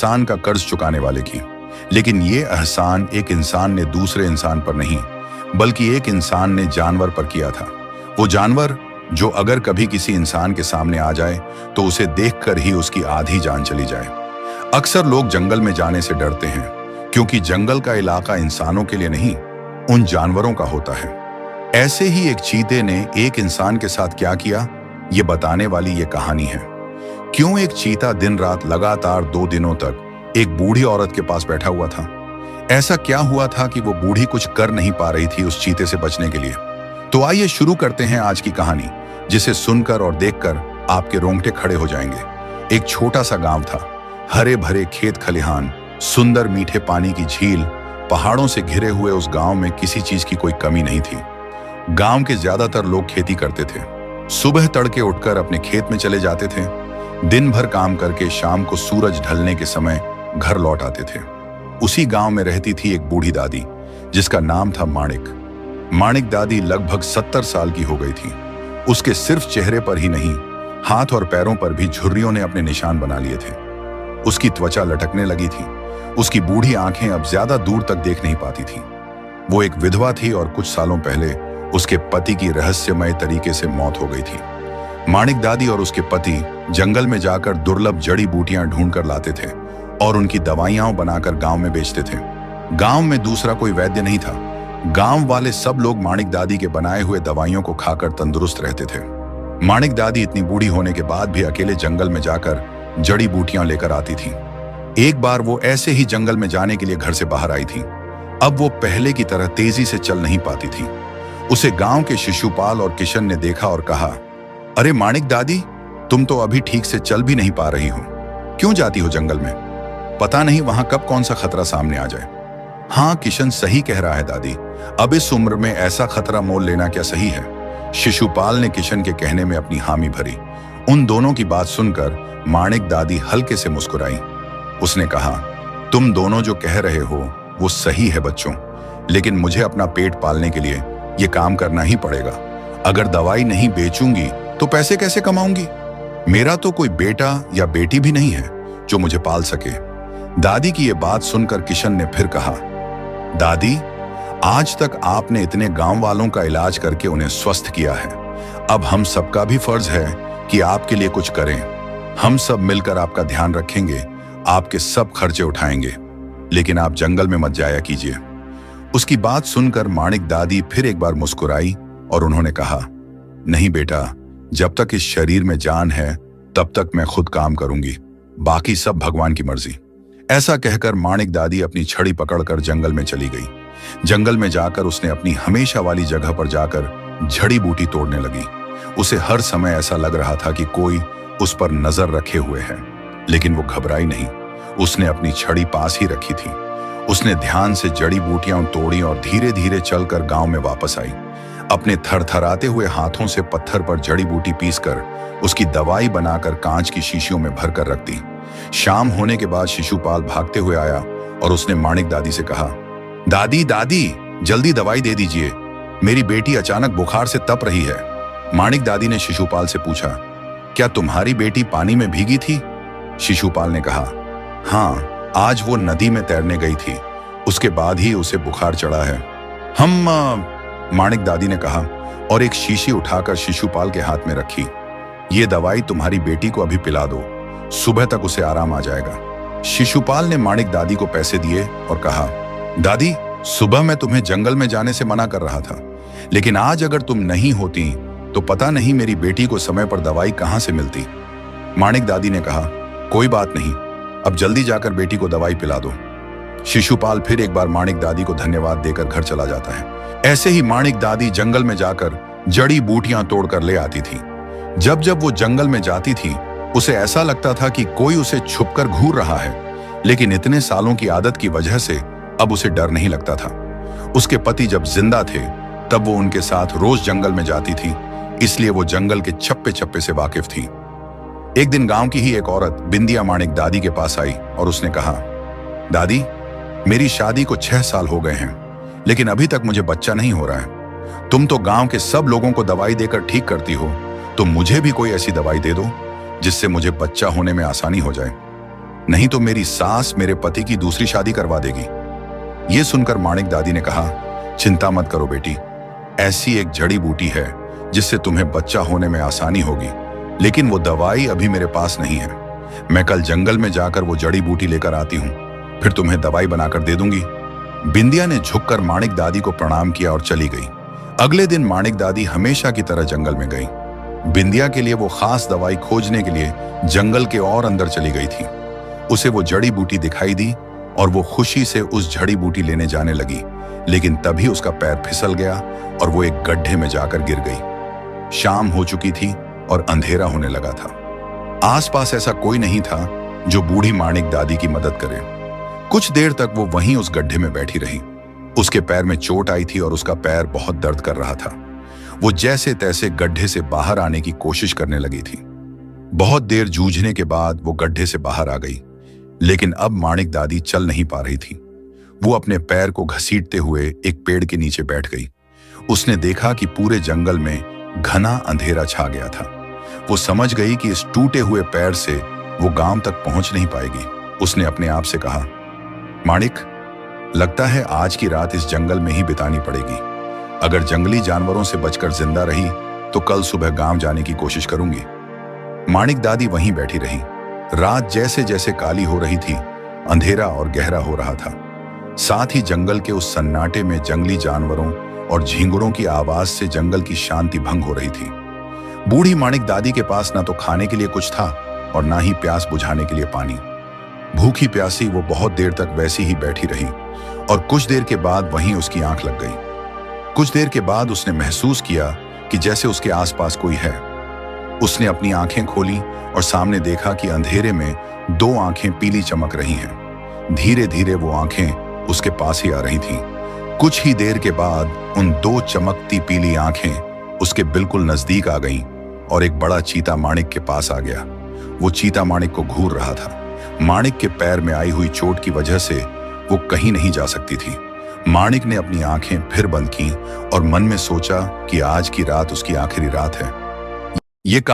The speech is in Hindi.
इंसान का कर्ज चुकाने वाले की। लेकिन ये एहसान एक इंसान ने दूसरे इंसान पर नहीं, बल्कि एक इंसान ने जानवर पर किया था। वो जानवर जो अगर कभी किसी इंसान के सामने आ जाए तो उसे देखकर ही उसकी आधी जान चली जाए। अक्सर लोग जंगल में जाने से डरते हैं क्योंकि जंगल का इलाका इंसानों के लिए नहीं, उन जानवरों का होता है। ऐसे ही एक चीते ने एक इंसान के साथ क्या किया, ये बताने वाली ये कहानी है। क्यों एक चीता दिन रात लगातार 2 दिनों तक एक बूढ़ी औरत के पास बैठा हुआ था। ऐसा क्या हुआ था कि वो बूढ़ी कुछ कर नहीं पा रही थी उस चीते से बचने के लिए। तो आइए शुरू करते हैं आज की कहानी, जिसे सुनकर और देखकर आपके रोंगटे खड़े हो जाएंगे। एक छोटा सा गांव था, हरे भरे खेत खलिहान, सुंदर मीठे पानी की झील, पहाड़ों से घिरे हुए उस गांव में किसी चीज की कोई कमी नहीं थी। गांव के ज्यादातर लोग खेती करते थे। सुबह तड़के उठकर अपने खेत में चले जाते थे, दिन भर काम करके शाम को सूरज ढलने के समय घर लौट आते थे। उसी गांव में रहती थी एक बूढ़ी दादी, जिसका नाम था माणिक। माणिक दादी लगभग 70 साल की हो गई थी। उसके सिर्फ चेहरे पर ही नहीं, हाथ और पैरों पर भी झुर्रियों ने अपने निशान बना लिए थे। उसकी त्वचा लटकने लगी थी। उसकी बूढ़ी आंखें अब ज्यादा दूर तक देख नहीं पाती थी। वो एक विधवा थी और कुछ सालों पहले उसके पति की रहस्यमय तरीके से मौत हो गई थी। माणिक दादी और उसके पति जंगल में जाकर दुर्लभ जड़ी बूटियां ढूंढकर लाते थे और उनकी दवाइयां बनाकर गांव में बेचते थे। गांव में दूसरा कोई वैद्य नहीं था। गांव वाले सब लोग माणिक दादी के बनाए हुए दवाइयों को खाकर तंदुरुस्त रहते थे। माणिक दादी इतनी बूढ़ी होने के बाद भी अकेले जंगल में जाकर जड़ी बूटियां लेकर आती थी। एक बार वो ऐसे ही जंगल में जाने के लिए घर से बाहर आई थी। अब वो पहले की तरह तेजी से चल नहीं पाती थी। उसे गांव के शिशुपाल और किशन ने देखा और कहा, अरे माणिक दादी, तुम तो अभी ठीक से चल भी नहीं पा रही हो। क्यों जाती हो जंगल में? पता नहीं वहां कब कौन सा खतरा सामने आ जाए। हाँ, किशन सही कह रहा है दादी, अब इस उम्र में ऐसा खतरा मोल लेना क्या सही है? शिशुपाल ने किशन के कहने में अपनी हामी भरी। उन दोनों की बात सुनकर माणिक दादी हल्के से मुस्कुराई। उसने कहा, तुम दोनों जो कह रहे हो वो सही है बच्चों, लेकिन मुझे अपना पेट पालने के लिए ये काम करना ही पड़ेगा। अगर दवाई नहीं बेचूंगी तो पैसे कैसे कमाऊंगी? मेरा तो कोई बेटा या बेटी भी नहीं है जो मुझे पाल सके। दादी की ये बात सुनकर किशन ने फिर कहा, दादी, आज तक आपने इतने गांव वालों का इलाज करके उन्हें स्वस्थ किया है। अब हम सबका भी फर्ज है कि आपके लिए कुछ करें। हम सब मिलकर आपका ध्यान रखेंगे, आपके सब खर्चे उठाएंगे, लेकिन आप जंगल में मत जाया कीजिए। उसकी बात सुनकर माणिक दादी फिर एक बार मुस्कुराई और उन्होंने कहा, नहीं बेटा, जब तक इस शरीर में जान है तब तक मैं खुद काम करूंगी, बाकी सब भगवान की मर्जी। ऐसा कहकर माणिक दादी अपनी छड़ी पकड़कर जंगल में चली गई। जंगल में जाकर उसने अपनी हमेशा वाली जगह पर जाकर जड़ी बूटी तोड़ने लगी। उसे हर समय ऐसा लग रहा था कि कोई उस पर नजर रखे हुए है, लेकिन वो घबराई नहीं। उसने अपनी छड़ी पास ही रखी थी। उसने ध्यान से जड़ी बूटियां तोड़ी और धीरे धीरे चलकर गांव में वापस आई। अपने थरथराते हुए हाथों से पत्थर पर जड़ी बूटी पीसकर उसकी दवाई बनाकर कांच की शीशियों में भरकर रख दी। शाम होने के बाद शिशुपाल भागते हुए आया और उसने माणिक दादी से कहा, दादी दादी, जल्दी दवाई दे दीजिए, मेरी बेटी अचानक बुखार से तप रही है। माणिक दादी ने शिशुपाल से पूछा, क्या तुम्हारी बेटी पानी में भीगी थी? शिशुपाल ने कहा, हाँ, आज वो नदी में तैरने गई थी, उसके बाद ही उसे बुखार चढ़ा है। माणिक दादी ने कहा और एक शीशी उठाकर शिशुपाल के हाथ में रखी। ये दवाई तुम्हारी बेटी को अभी पिला दो, सुबह तक उसे आराम आ जाएगा। शिशुपाल ने माणिक दादी को पैसे दिए और कहा, दादी, सुबह मैं तुम्हें जंगल में जाने से मना कर रहा था, लेकिन आज अगर तुम नहीं होती तो पता नहीं मेरी बेटी को समय पर दवाई कहां से मिलती। माणिक दादी ने कहा, कोई बात नहीं, अब जल्दी जाकर बेटी को दवाई पिला दो। शिशुपाल फिर एक बार माणिक दादी को धन्यवाद देकर घर चला जाता है। ऐसे ही माणिक दादी जंगल में जाकर जड़ी बूटियां तोड़कर ले आती थी। जब जब वो जंगल में जाती थी, उसे ऐसा लगता था कि कोई उसे छुपकर घूर रहा है, लेकिन इतने सालों की आदत की वजह से अब उसे डर नहीं लगता था। उसके पति जब जिंदा थे तब वो उनके साथ रोज जंगल में जाती थी, इसलिए वो जंगल के छप्पे छप्पे से वाकिफ थी। एक दिन गांव की ही एक औरत बिंदिया माणिक दादी के पास आई और उसने कहा, दादी, मेरी शादी को 6 साल हो गए हैं, लेकिन अभी तक मुझे बच्चा नहीं हो रहा है। तुम तो गांव के सब लोगों को दवाई देकर ठीक करती हो, तो मुझे भी कोई ऐसी दवाई दे दो जिससे मुझे बच्चा होने में आसानी हो जाए। नहीं तो मेरी सास मेरे पति की दूसरी शादी करवा देगी। ये सुनकर माणिक दादी ने कहा, चिंता मत करो बेटी, ऐसी एक जड़ी बूटी है जिससे तुम्हें बच्चा होने में आसानी होगी, लेकिन वो दवाई अभी मेरे पास नहीं है। मैं कल जंगल में जाकर वो जड़ी बूटी लेकर आती हूँ, फिर तुम्हें दवाई बनाकर दे दूंगी। बिंदिया ने झुककर माणिक दादी को प्रणाम किया और चली गई। अगले दिन माणिक दादी हमेशा की तरह जंगल में गई। बिंदिया के लिए वो खास दवाई खोजने के लिए जंगल के और अंदर चली गई थी। उसे वो जड़ी बूटी दिखाई दी और वो खुशी से उस जड़ी बूटी लेने जाने लगी, लेकिन तभी उसका पैर फिसल गया और वो एक गड्ढे में जाकर गिर गई। शाम हो चुकी थी और अंधेरा होने लगा था। आसपास ऐसा कोई नहीं था जो बूढ़ी माणिक दादी की मदद करे। कुछ देर तक वो वहीं उस गड्ढे में बैठी रही। उसके पैर में चोट आई थी और उसका पैर बहुत दर्द कर रहा था। वो जैसे तैसे गड्ढे से बाहर आने की कोशिश करने लगी थी। बहुत देर जूझने के बाद वो गड्ढे से बाहर आ गई, लेकिन अब माणिक दादी चल नहीं पा रही थी। वो अपने पैर को घसीटते हुए एक पेड़ के नीचे बैठ गई। उसने देखा कि पूरे जंगल में घना अंधेरा छा गया था। वो समझ गई कि इस टूटे हुए पैर से वो गांव तक पहुंच नहीं पाएगी। उसने अपने आप से कहा, माणिक, लगता है आज की रात इस जंगल में ही बितानी पड़ेगी। अगर जंगली जानवरों से बचकर जिंदा रही तो कल सुबह गांव जाने की कोशिश करूंगी। माणिक दादी वहीं बैठी रही। रात जैसे जैसे काली हो रही थी, अंधेरा और गहरा हो रहा था। साथ ही जंगल के उस सन्नाटे में जंगली जानवरों और झींगुरों की आवाज से जंगल की शांति भंग हो रही थी। बूढ़ी माणिक दादी के पास ना तो खाने के लिए कुछ था और ना ही प्यास बुझाने के लिए पानी। भूखी प्यासी वो बहुत देर तक वैसी ही बैठी रही और कुछ देर के बाद वहीं उसकी आंख लग गई। कुछ देर के बाद उसने महसूस किया कि जैसे उसके आसपास कोई है। उसने अपनी आंखें खोली और सामने देखा कि अंधेरे में दो आंखें पीली चमक रही हैं। धीरे धीरे वो आंखें उसके पास ही आ रही थीं। कुछ ही देर के बाद उन दो चमकती पीली आंखें उसके बिल्कुल नजदीक आ गईं और एक बड़ा चीता माणिक के पास आ गया। वो चीता माणिक को घूर रहा था। माणिक के पैर में आई हुई चोट की वजह से वो कहीं नहीं जा सकती थी। माणिक ने अपनी आंखें फिर बंद की और मन में सोचा कि आज की रात उसकी आखिरी रात है। ये